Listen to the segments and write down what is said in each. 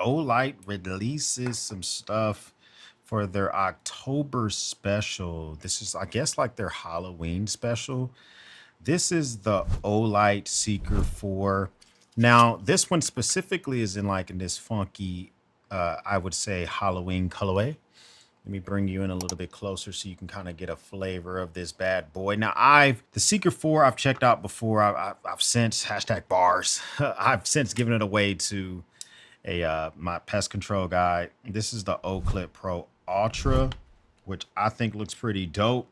Olight releases some stuff for their October special. This is, I guess, like their Halloween special. This is the Olight Seeker 4. Now, this one specifically is in like in this funky, I would say Halloween colorway. Let me bring you in a little bit closer so you can kind of get a flavor of this bad boy. Now, the Seeker 4 I've checked out before. I've since hashtag bars. I've since given it away to my pest control guy. This is the OClip Pro Ultra, which I think looks pretty dope.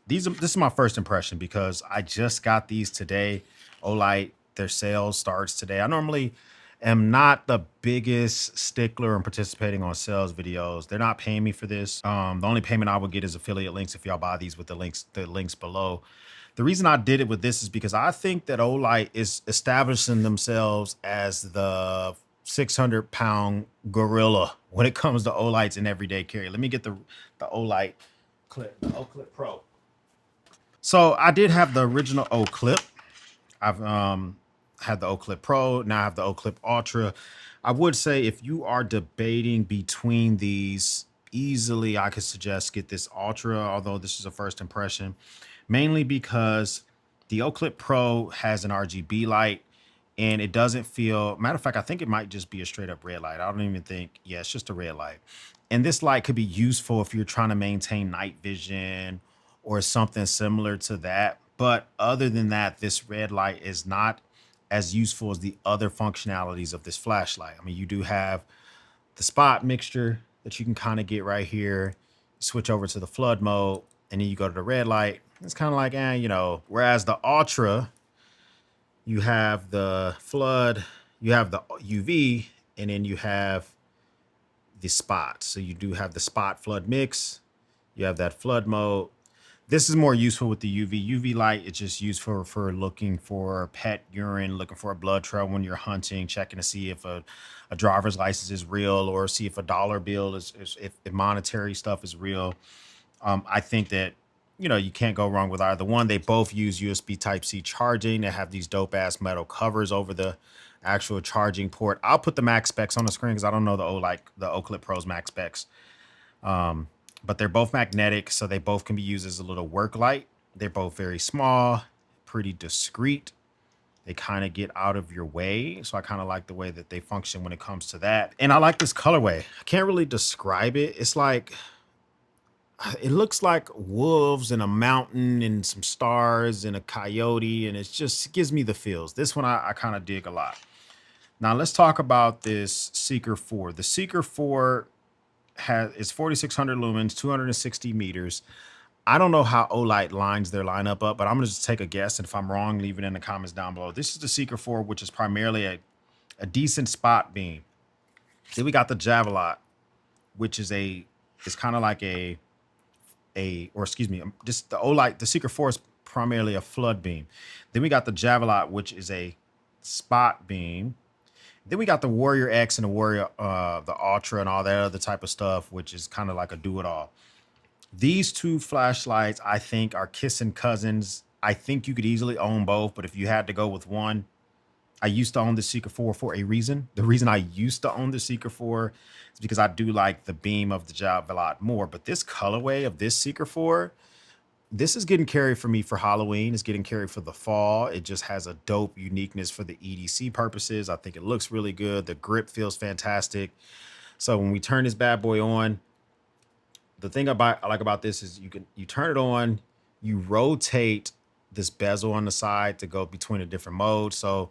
This is my first impression because I just got these today. Olight, their sales starts today. I normally am not the biggest stickler in participating on sales videos. They're not paying me for this. The only payment I would get is affiliate links if y'all buy these with the links below. The reason I did it with this is because I think that Olight is establishing themselves as the 600-pound gorilla when it comes to Olights in everyday carry. Let me get the Olight clip, the OClip Pro. So I did have the original OClip. I've had the OClip Pro. Now I have the OClip Ultra. I would say if you are debating between these, easily I could suggest get this Ultra, although this is a first impression, mainly because the OClip Pro has an RGB light and it doesn't feel, matter of fact, I think it might just be a straight up red light. I don't even think, yeah, it's just a red light. And this light could be useful if you're trying to maintain night vision or something similar to that. But other than that, this red light is not as useful as the other functionalities of this flashlight. I mean, you do have the spot mixture that you can kind of get right here, switch over to the flood mode, and then you go to the red light. It's kind of like, you know, whereas the Ultra, you have the flood, you have the UV, and then you have the spot. So you do have the spot flood mix. You have that flood mode. This is more useful with the UV. UV light is just useful for looking for pet urine, looking for a blood trail when you're hunting, checking to see if a driver's license is real or see if a dollar bill if monetary stuff is real. I think that, you know, you can't go wrong with either one. They both use USB Type-C charging. They have these dope-ass metal covers over the actual charging port. I'll put the max specs on the screen because I don't know the OClip Pro's max specs. But they're both magnetic, so they both can be used as a little work light. They're both very small, pretty discreet. They kind of get out of your way. So I kind of like the way that they function when it comes to that. And I like this colorway. I can't really describe it. It's like, it looks like wolves and a mountain and some stars and a coyote. And it gives me the feels. This one I kind of dig a lot. Now let's talk about this Seeker 4. The Seeker 4 is 4,600 lumens, 260 meters. I don't know how Olight lines their lineup up, but I'm gonna just take a guess. And if I'm wrong, leave it in the comments down below. This is the Seeker 4, which is primarily a decent spot beam. Then we got the Javelot, which is it's kind of like just the Olight, the Seeker 4 is primarily a flood beam. Then we got the Javelot, which is a spot beam. Then we got the Warrior X and the Warrior, the Ultra and all that other type of stuff, which is kind of like a do-it-all. These two flashlights, I think, are kissing cousins. I think you could easily own both, but if you had to go with one, I used to own the Seeker 4 for a reason. The reason I used to own the Seeker 4 is because I do like the beam of the Javelot more. But this colorway of this Seeker 4, this is getting carried for me for Halloween. It's getting carried for the fall. It just has a dope uniqueness for the EDC purposes. I think it looks really good. The grip feels fantastic. So when we turn this bad boy on, the thing I like about this is you turn it on, you rotate this bezel on the side to go between the different modes. So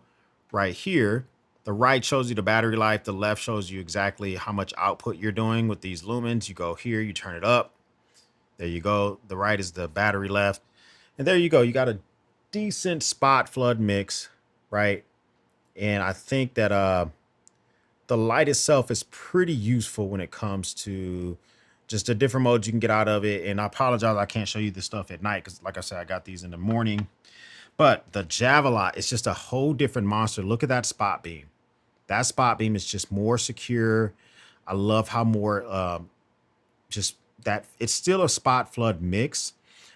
right here, the right shows you the battery life. The left shows you exactly how much output you're doing with these lumens. You go here, you turn it up. There you go. The right is the battery left. And there you go. You got a decent spot flood mix, right? And I think that the light itself is pretty useful when it comes to just the different modes you can get out of it. And I apologize, I can't show you this stuff at night because, like I said, I got these in the morning. But the Javelot is just a whole different monster. Look at that spot beam. That spot beam is just more secure. I love how more that it's still a spot flood mix.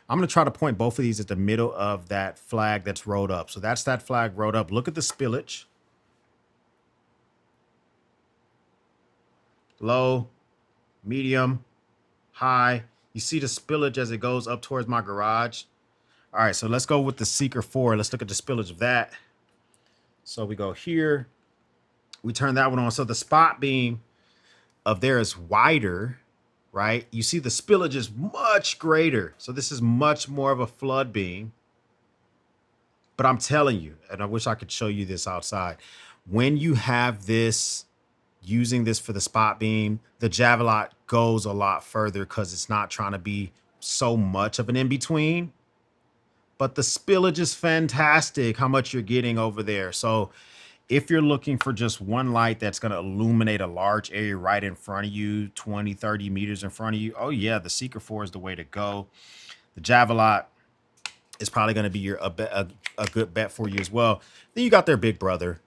I'm going to try to point both of these at the middle of that flag that's rolled up. So that's that flag rolled up. Look at the spillage. low, medium, high. You see the spillage as it goes up towards my garage. All right, so let's go with the Seeker 4. Let's look at the spillage of that. So we go here. We turn that one on. So the spot beam of there is wider, right? You see the spillage is much greater. So this is much more of a flood beam. But I'm telling you, and I wish I could show you this outside, when you have this, using this for the spot beam, the Javelot goes a lot further because it's not trying to be so much of an in-between. But the spillage is fantastic, how much you're getting over there. So if you're looking for just one light that's going to illuminate a large area right in front of you, 20, 30 meters in front of you, oh yeah, the Seeker 4 is the way to go. The Javelot is probably going to be a good bet for you as well. Then you got their big brother,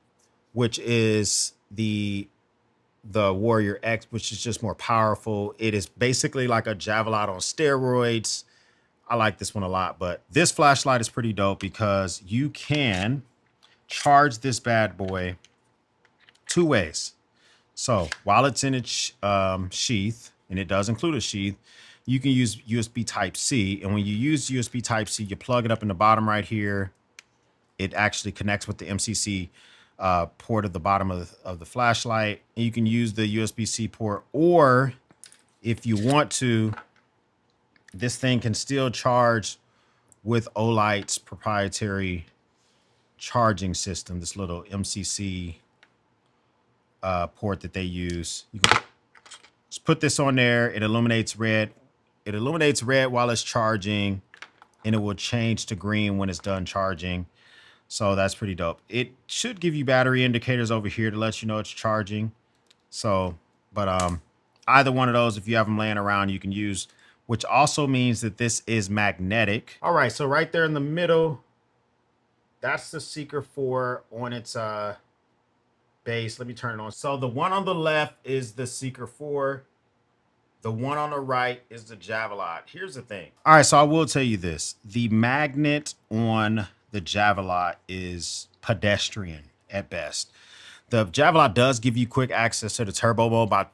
which is the Warrior X, which is just more powerful. It is basically like a Javelot on steroids. I like this one a lot, but this flashlight is pretty dope because you can charge this bad boy two ways. So while it's in its sheath, and it does include a sheath, you can use USB Type-C. And when you use USB Type-C, you plug it up in the bottom right here. It actually connects with the MCC port at the bottom of the flashlight. And you can use the USB-C port, or if you want to, this thing can still charge with Olight's proprietary charging system, this little MCC port that they use. You can just put this on there. It illuminates red. It illuminates red while it's charging, and it will change to green when it's done charging. So that's pretty dope. It should give you battery indicators over here to let you know it's charging. So, but either one of those, if you have them laying around, you can use, which also means that this is magnetic. All right, so right there in the middle, that's the Seeker 4 on its base. Let me turn it on. So the one on the left is the Seeker 4. The one on the right is the Javelot. Here's the thing. All right, so I will tell you this. The magnet on the Javelot is pedestrian at best. The Javelot does give you quick access to the turbo mode by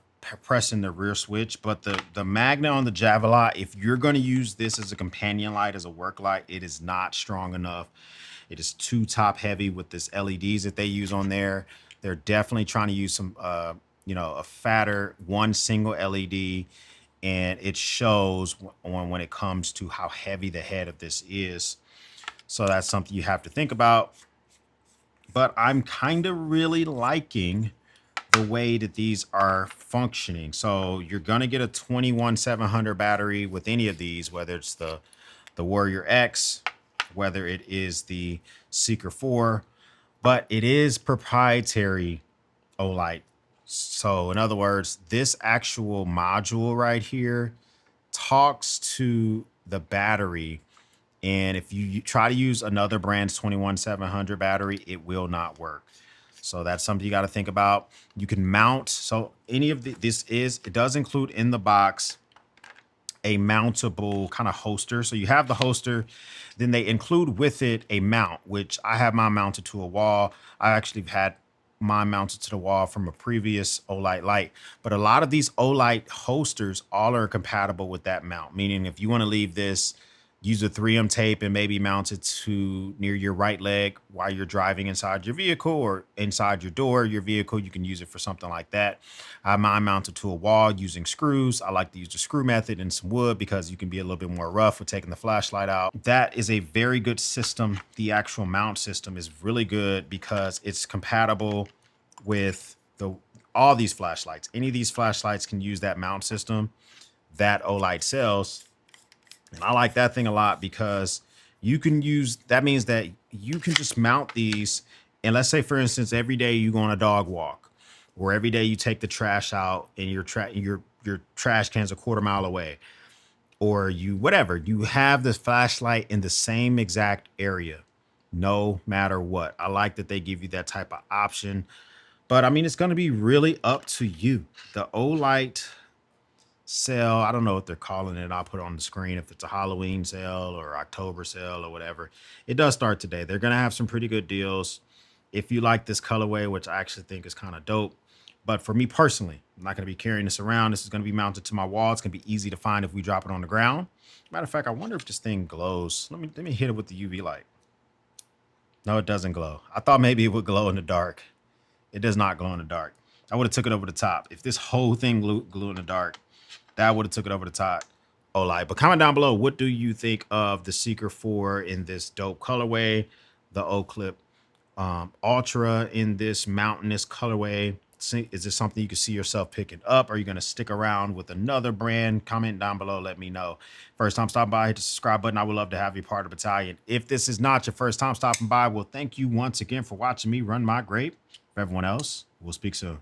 pressing the rear switch, but the magnet on the Javelot, if you're going to use this as a companion light, as a work light, it is not strong enough. It is too top heavy with this LEDs that they use on there. They're definitely trying to use some, a fatter one single LED, and it shows when it comes to how heavy the head of this is. So that's something you have to think about. But I'm kind of really liking the way that these are functioning. So you're going to get a 21700 battery with any of these, whether it's the Warrior X, whether it is the Seeker 4, but it is proprietary Olight. So in other words, this actual module right here talks to the battery. And if you try to use another brand's 21700 battery, it will not work. So that's something you got to think about. You can mount. So any of it does include in the box a mountable kind of holster. So you have the holster, then they include with it a mount, which I have mine mounted to a wall. I actually had mine mounted to the wall from a previous Olight light, but a lot of these Olight holsters all are compatible with that mount, meaning if you want to leave this, use a 3M tape and maybe mount it to near your right leg while you're driving inside your vehicle or inside your door, your vehicle, you can use it for something like that. I have mine mounted to a wall using screws. I like to use the screw method and some wood because you can be a little bit more rough with taking the flashlight out. That is a very good system. The actual mount system is really good because it's compatible with all these flashlights. Any of these flashlights can use that mount system that Olight sells. And I like that thing a lot because you can use, that means that you can just mount these. And let's say, for instance, every day you go on a dog walk, or every day you take the trash out and your trash can's a quarter mile away, or you have the flashlight in the same exact area, no matter what. I like that they give you that type of option. But I mean, it's going to be really up to you. The Olight sale, I don't know what they're calling it. I'll put it on the screen if it's a Halloween sale or October sale or whatever. It does start today. They're going to have some pretty good deals if you like this colorway, which I actually think is kind of dope. But for me personally, I'm not going to be carrying this around. This is going to be mounted to my wall. It's going to be easy to find if we drop it on the ground. Matter of fact, I wonder if this thing glows. Let me hit it with the UV light. No, it doesn't glow. I thought maybe it would glow in the dark. It does not glow in the dark. I would have took it over the top. If this whole thing glue in the dark, that would have took it over the top. Olight. But comment down below, what do you think of the Seeker 4 in this dope colorway? The OClip Ultra in this mountainous colorway. Is this something you can see yourself picking up? Are you going to stick around with another brand? Comment down below. Let me know. First time stopping by, hit the subscribe button. I would love to have you part of Battalion. If this is not your first time stopping by, well, thank you once again for watching me run my grape. For everyone else, we'll speak soon.